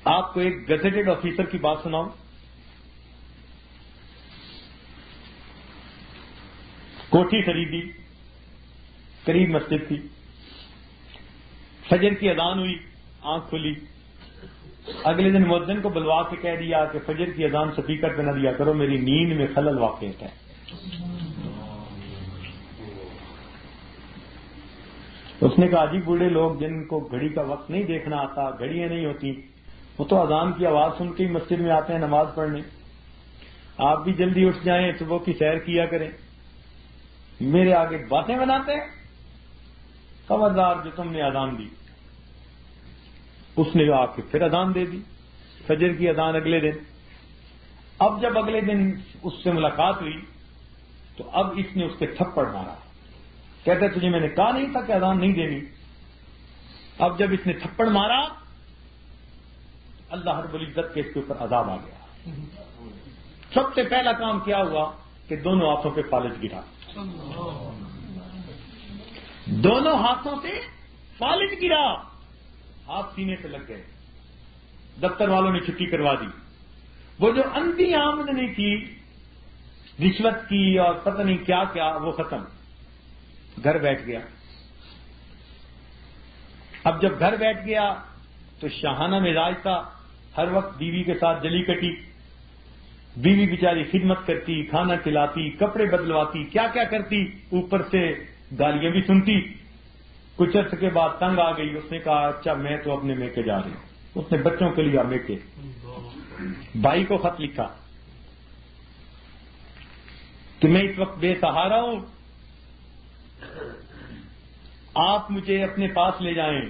آپ کو ایک گزیٹڈ آفیسر کی بات سناؤں. کوٹھی خریدی، قریب مسجد تھی، فجر کی اذان ہوئی، آنکھ کھلی، اگلے دن مؤذن کو بلوا کے کہہ دیا کہ فجر کی اذان سپیکر پہ نہ دیا کرو، میری نیند میں خلل واقع ہے. اس نے کہا جی بوڑھے لوگ جن کو گھڑی کا وقت نہیں دیکھنا آتا، گھڑیاں نہیں ہوتی، وہ تو اذان کی آواز سن کے ہی مسجد میں آتے ہیں نماز پڑھنے. آپ بھی جلدی اٹھ جائیں، صبح کی سیر کیا کریں، میرے آگے باتیں بناتے ہیں. خبردار جو تم نے اذان دی. اس نے آ کے پھر اذان دے دی، فجر کی اذان اگلے دن. اب جب اگلے دن اس سے ملاقات ہوئی تو اب اس نے اس کے تھپڑ مارا. کہتے تجھے میں نے کہا نہیں تھا کہ اذان نہیں دینی. اب جب اس نے تھپڑ مارا اللہ رب العزت کے اس کے اوپر عذاب آ گیا. سب سے پہلا کام کیا ہوا کہ دونوں ہاتھوں پہ فالج گرا. دونوں ہاتھوں سے فالج گرا، ہاتھ سینے سے لگ گئے. دفتر والوں نے چھٹی کروا دی. وہ جو اندھی آمدنی تھی رشوت کی اور پتہ نہیں کیا کیا، وہ ختم. گھر بیٹھ گیا. اب جب گھر بیٹھ گیا تو شاہانہ مزاج تھا، ہر وقت بیوی کے ساتھ جلی کٹی. بیوی بیچاری خدمت کرتی، کھانا کھلاتی، کپڑے بدلواتی، کیا کیا کرتی، اوپر سے گالیاں بھی سنتی. کچھ عرصے کے بعد تنگ آ گئی. اس نے کہا اچھا میں تو اپنے میکے جا رہی ہوں. اس نے بچوں کے لیے میکے. بھائی کو خط لکھا کہ میں اس وقت بے سہارا ہوں، آپ مجھے اپنے پاس لے جائیں.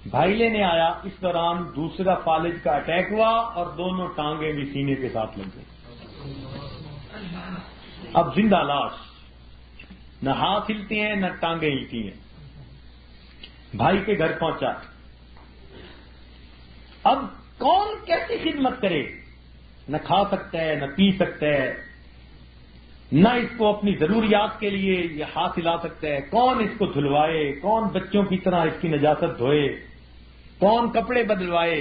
بھائی لینے آیا. اس دوران دوسرا فالج کا اٹیک ہوا اور دونوں ٹانگیں بھی سینے کے ساتھ لگ گئی. اب زندہ لاش، نہ ہاتھ ہلتے ہیں نہ ٹانگیں ہلتی ہیں. بھائی کے گھر پہنچا. اب کون کیسی خدمت کرے؟ نہ کھا سکتا ہے، نہ پی سکتا ہے، نہ اس کو اپنی ضروریات کے لیے یہ ہاتھ ہلا سکتا ہے. کون اس کو دھلوائے؟ کون بچوں کی طرح اس کی نجاست دھوئے؟ کون کپڑے بدلوائے؟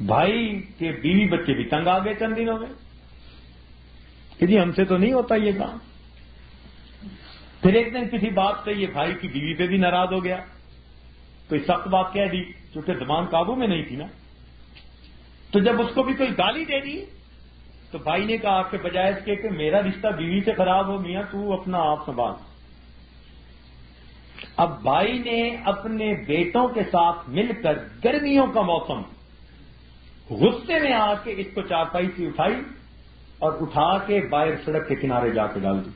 بھائی کے بیوی بچے بھی تنگ آ گئے چند دنوں میں کہ جی ہم سے تو نہیں ہوتا یہ کام. پھر ایک دن کسی بات سے یہ بھائی کی بیوی پہ بھی ناراض ہو گیا. کوئی سخت بات کہہ دی کیونکہ زبان قابو میں نہیں تھی نا. تو جب اس کو بھی کوئی گالی دے دی تو بھائی نے کہا کہ بجائے اس کے کہ میرا رشتہ بیوی سے خراب ہو گیا، تو اپنا آپ سنبھال. اب بھائی نے اپنے بیٹوں کے ساتھ مل کر گرمیوں کا موسم غصے میں آ کے اس کو چارپائی سے اٹھائی اور اٹھا کے باہر سڑک کے کنارے جا کے ڈال دی.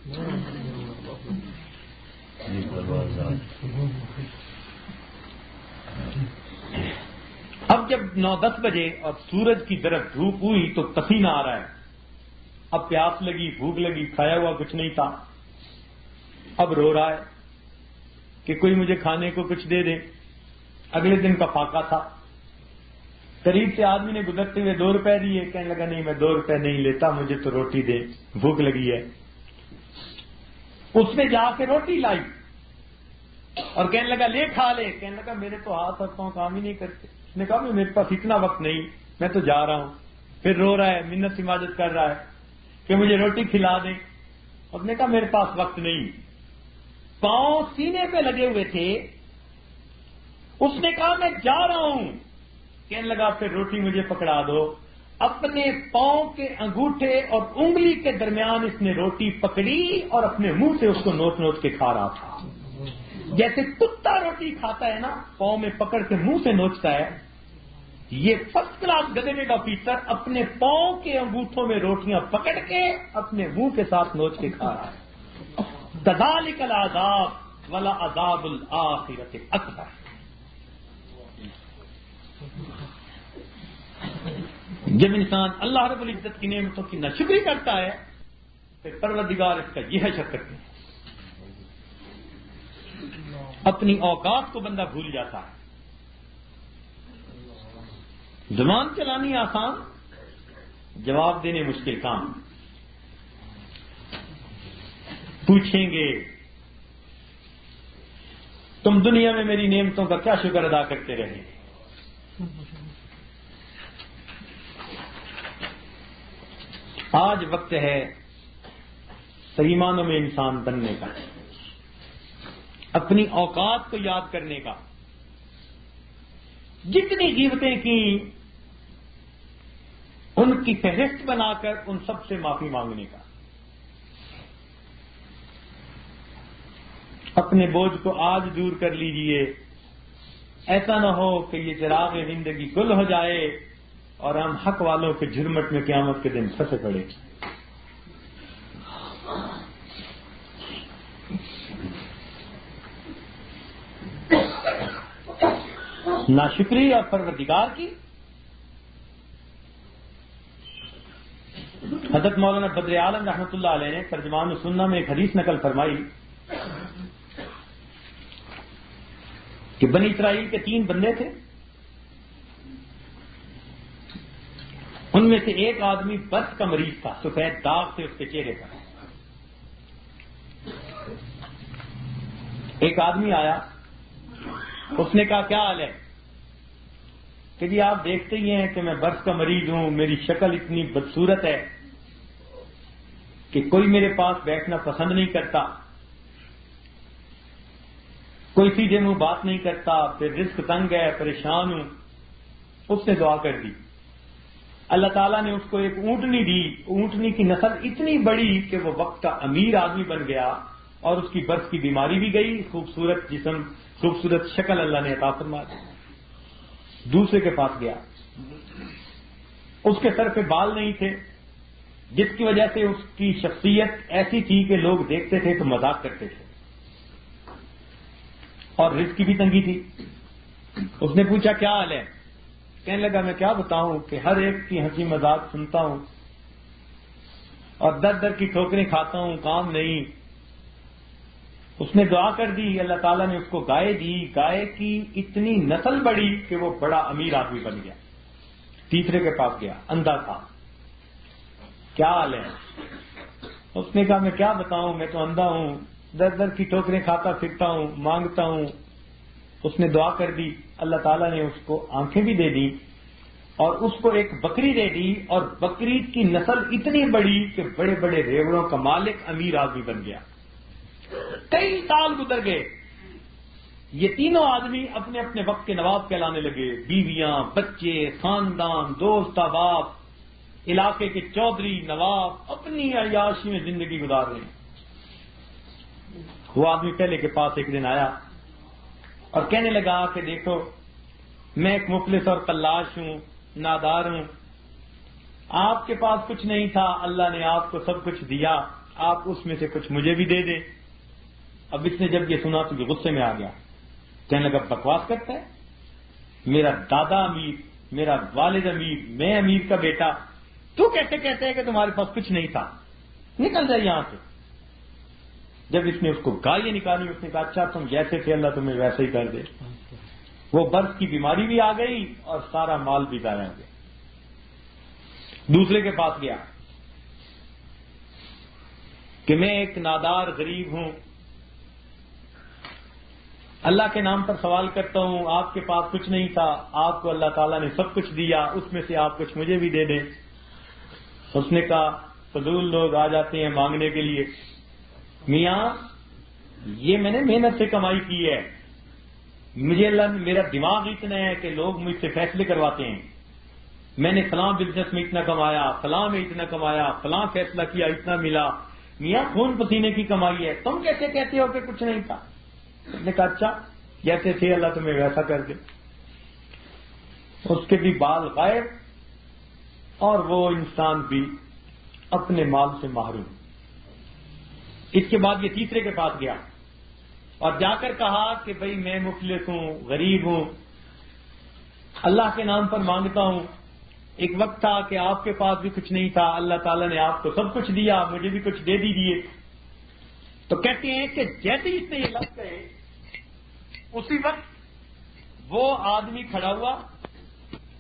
اب جب 9-10 بجے اور سورج کی طرف دھوپ ہوئی تو پسینہ آ رہا ہے. اب پیاس لگی، بھوک لگی، کھایا ہوا کچھ نہیں تھا. اب رو رہا ہے کہ کوئی مجھے کھانے کو کچھ دے دے. اگلے دن کا فاقہ تھا. قریب سے آدمی نے گزرتے ہوئے 2 روپے دیے. کہنے لگا نہیں میں 2 روپے نہیں لیتا، مجھے تو روٹی دے، بھوک لگی ہے. اس نے جا کے روٹی لائی اور کہنے لگا لے کھا لے. کہنے لگا میرے تو ہاتھ اور پاؤں کام ہی نہیں کرتے. اس نے کہا میرے پاس اتنا وقت نہیں، میں تو جا رہا ہوں. پھر رو رہا ہے، منت سماجت کر رہا ہے کہ مجھے روٹی کھلا دیں. اس نے کہا میرے پاس وقت نہیں. پاؤں سینے پہ لگے ہوئے تھے. اس نے کہا میں جا رہا ہوں. کہنے لگا پھر روٹی مجھے پکڑا دو. اپنے پاؤں کے انگوٹھے اور انگلی کے درمیان اس نے روٹی پکڑی اور اپنے منہ سے اس کو نوچ نوچ کے کھا رہا تھا. جیسے کتا روٹی کھاتا ہے نا، پاؤں میں پکڑ کے منہ سے نوچتا ہے، یہ فرسٹ کلاس گزیٹڈ آفیسر اپنے پاؤں کے انگوٹھوں میں روٹیاں پکڑ کے اپنے منہ کے ساتھ نوچ کے کھا رہا ہے. کذالک العذاب ولعذاب الآخرۃ اکبر. جب انسان اللہ رب العزت کی نعمتوں کی ناشکری کرتا ہے پھر پروردگار اس کا یہ حشر کرتے ہیں. اپنی اوقات کو بندہ بھول جاتا ہے. زبان چلانی آسان، جواب دینے مشکل کام. پوچھیں گے تم دنیا میں میری نعمتوں کا کیا شکر ادا کرتے رہے؟ آج وقت ہے صحیح معنوں میں انسان بننے کا، اپنی اوقات کو یاد کرنے کا، جتنی غیبتیں کی ان کی فہرست بنا کر ان سب سے معافی مانگنے کا، اپنے بوجھ کو آج دور کر لیجئے، ایسا نہ ہو کہ یہ چراغ زندگی گل ہو جائے اور ہم حق والوں کے جھرمٹ میں قیامت کے دن پھنسے پڑے۔ ناشکری اور پروردگار کی۔ حضرت مولانا بدر عالم رحمۃ اللہ علیہ نے ترجمان السنہ میں ایک حدیث نقل فرمائی کہ بنی اسرائیل کے 3 بندے تھے، ان میں سے ایک آدمی برس کا مریض تھا، سفید داغ تھے اس کے چہرے پر۔ ایک آدمی آیا، اس نے کہا کیا حال ہے؟ کہ جی آپ دیکھتے ہی ہیں کہ میں برس کا مریض ہوں، میری شکل اتنی بدصورت ہے کہ کوئی میرے پاس بیٹھنا پسند نہیں کرتا، کوئی سیدھے منہ بات نہیں کرتا، پھر رزق تنگ ہے، پریشان ہوں۔ اس نے دعا کر دی، اللہ تعالیٰ نے اس کو ایک اونٹنی دی، اونٹنی کی نسل اتنی بڑی کہ وہ وقت کا امیر آدمی بن گیا اور اس کی برس کی بیماری بھی گئی، خوبصورت جسم، خوبصورت شکل اللہ نے عطا فرما دی۔ دوسرے کے پاس گیا، اس کے سر پہ بال نہیں تھے، جس کی وجہ سے اس کی شخصیت ایسی تھی کہ لوگ دیکھتے تھے تو مذاق کرتے تھے، اور رزق کی بھی تنگی تھی۔ اس نے پوچھا کیا حال ہے؟ کہنے لگا میں کیا بتاؤں کہ ہر ایک کی ہنسی مذاق سنتا ہوں اور در در کی ٹھوکریں کھاتا ہوں، کام نہیں۔ اس نے دعا کر دی، اللہ تعالیٰ نے اس کو گائے دی، گائے کی اتنی نسل بڑی کہ وہ بڑا امیر آدمی بن گیا۔ تیسرے کے پاس گیا، اندھا تھا، کیا حال ہے؟ اس نے کہا میں کیا بتاؤں، میں تو اندھا ہوں، در در کی ٹھوکریں کھاتا پھرتا ہوں، مانگتا ہوں۔ اس نے دعا کر دی، اللہ تعالیٰ نے اس کو آنکھیں بھی دے دی اور اس کو ایک بکری دے دی، اور بکری کی نسل اتنی بڑی کہ بڑے بڑے ریوڑوں کا مالک امیر آدمی بن گیا۔ کئی سال گزر گئے، یہ تینوں آدمی اپنے اپنے وقت کے نواب کہلانے لگے، بیویاں، بچے، خاندان، دوست احباب، علاقے کے چودھری، نواب، اپنی عیاشی میں زندگی گزار رہے ہیں۔ وہ آدمی پہلے کے پاس ایک دن آیا اور کہنے لگا کہ دیکھو میں ایک مفلس اور قلاش ہوں، نادار ہوں، آپ کے پاس کچھ نہیں تھا، اللہ نے آپ کو سب کچھ دیا، آپ اس میں سے کچھ مجھے بھی دے دیں۔ اب اس نے جب یہ سنا تو یہ غصے میں آ گیا، کہنے لگا بکواس کرتا ہے، میرا دادا امیر، میرا والد امیر، میں امیر کا بیٹا، تو کیسے کہتے ہیں کہ تمہارے پاس کچھ نہیں تھا، نکل جائے یہاں سے۔ جب اس نے اس کو گالیاں نکالی، اس نے کہا اچھا تم جیسے تھے اللہ تمہیں ویسے ہی کر دے۔ وہ برس کی بیماری بھی آ گئی اور سارا مال بھی ضائع ہو گیا۔ دوسرے کے پاس گیا کہ میں ایک نادار غریب ہوں، اللہ کے نام پر سوال کرتا ہوں، آپ کے پاس کچھ نہیں تھا، آپ کو اللہ تعالیٰ نے سب کچھ دیا، اس میں سے آپ کچھ مجھے بھی دے دیں۔ اس نے کہا فضول لوگ آ جاتے ہیں مانگنے کے لیے، میاں یہ میں نے محنت سے کمائی کی ہے، مجھے اللہ میرا دماغ اتنا ہے کہ لوگ مجھ سے فیصلے کرواتے ہیں، میں نے فلاں بزنس میں اتنا کمایا، فلاں میں اتنا کمایا، فلاں فیصلہ کیا اتنا ملا، میاں خون پسینے کی کمائی ہے، تم کیسے کہتے ہو کہ کچھ نہیں تھا؟ اس نے کہا اچھا جیسے تھے اللہ تمہیں ویسا کر دے۔ اس کے بھی بال غائب اور وہ انسان بھی اپنے مال سے محروم۔ اس کے بعد یہ تیسرے کے پاس گیا اور جا کر کہا کہ بھئی میں مفلس ہوں، غریب ہوں، اللہ کے نام پر مانگتا ہوں، ایک وقت تھا کہ آپ کے پاس بھی کچھ نہیں تھا، اللہ تعالیٰ نے آپ کو سب کچھ دیا، مجھے بھی کچھ دے دیجیے۔ تو کہتے ہیں کہ جیسے ہی اس نے یہ لفظ کہے اسی وقت وہ آدمی کھڑا ہوا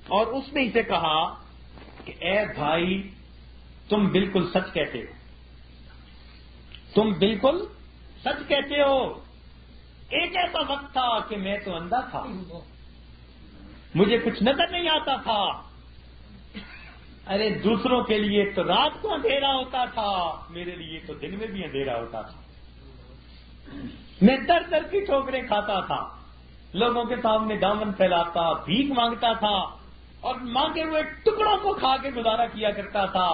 اور اس نے اسے کہا کہ اے بھائی تم بالکل سچ کہتے ہو، تم بالکل سچ کہتے ہو، ایک ایسا ایسا وقت تھا کہ میں تو اندھا تھا، مجھے کچھ نظر نہیں آتا تھا. ارے دوسروں کے لیے تو رات کو اندھیرا ہوتا تھا، میرے لیے تو دن میں بھی اندھیرا ہوتا تھا. میں در در کی ٹھوکریں کھاتا تھا، لوگوں کے سامنے دامن پھیلاتا، بھیک مانگتا تھا اور مانگے ہوئے ٹکڑوں کو کھا کے گزارا کیا کرتا تھا.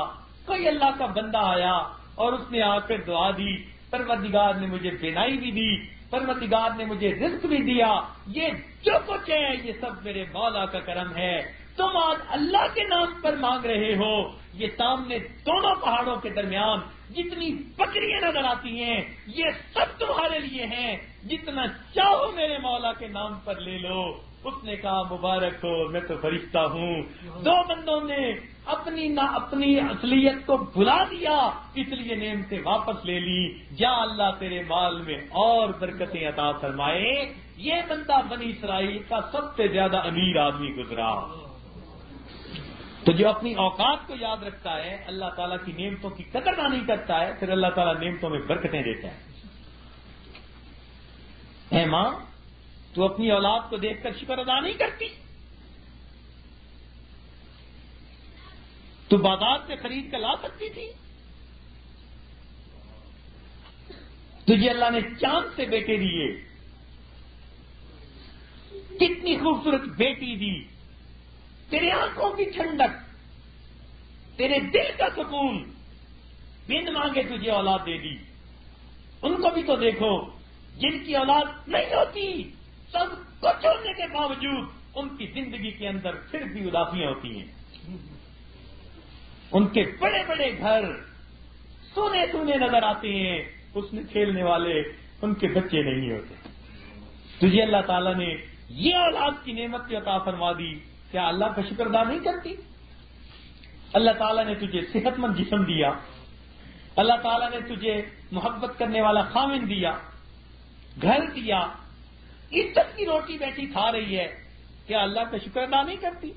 کوئی اللہ کا بندہ آیا اور اس نے آ کر دعا دی، پروردگار نے مجھے بینائی بھی دی، پروردگار نے مجھے رزق بھی دیا، یہ جو کچھ ہے یہ سب میرے مولا کا کرم ہے. تم آج اللہ کے نام پر مانگ رہے ہو، یہ سامنے دونوں پہاڑوں کے درمیان جتنی بکریاں نظر آتی ہیں یہ سب تمہارے لیے ہیں، جتنا چاہو میرے مولا کے نام پر لے لو. اس نے کہا مبارک ہو، میں تو فرشتہ ہوں. دو بندوں نے اپنی اصلیت کو بھلا دیا، اس لیے نعمتیں واپس لے لی. جا اللہ تیرے مال میں اور برکتیں عطا فرمائے. یہ بندہ بنی اسرائیل کا سب سے زیادہ امیر آدمی گزرا. تو جو اپنی اوقات کو یاد رکھتا ہے، اللہ تعالیٰ کی نعمتوں کی قدر نہیں کرتا ہے، پھر اللہ تعالیٰ نعمتوں میں برکتیں دیتا ہے. اے ماں، تو اپنی اولاد کو دیکھ کر شکر ادا نہیں کرتی؟ تو بازار سے خرید کر لا سکتی تھی. تجھے اللہ نے چاند سے بیٹے دیے، کتنی خوبصورت بیٹی دی، تیرے آنکھوں کی ٹھنڈک، تیرے دل کا سکون، بن مانگے تجھے اولاد دے دی. ان کو بھی تو دیکھو جن کی اولاد نہیں ہوتی، سب کچھ ہونے کے باوجود ان کی زندگی کے اندر پھر بھی اداسیاں ہوتی ہیں. ان کے بڑے بڑے گھر سونے سونے نظر آتے ہیں، اس میں کھیلنے والے ان کے بچے نہیں ہوتے. تجھے اللہ تعالیٰ نے یہ اولاد کی نعمت کی عطا فرما دی، کیا اللہ کا شکر ادا نہیں کرتی؟ اللہ تعالیٰ نے تجھے صحت مند جسم دیا، اللہ تعالیٰ نے تجھے محبت کرنے والا خامن دیا، گھر دیا، عزت کی روٹی بیٹھی کھا رہی ہے، کیا اللہ کا شکر ادا نہیں کرتی؟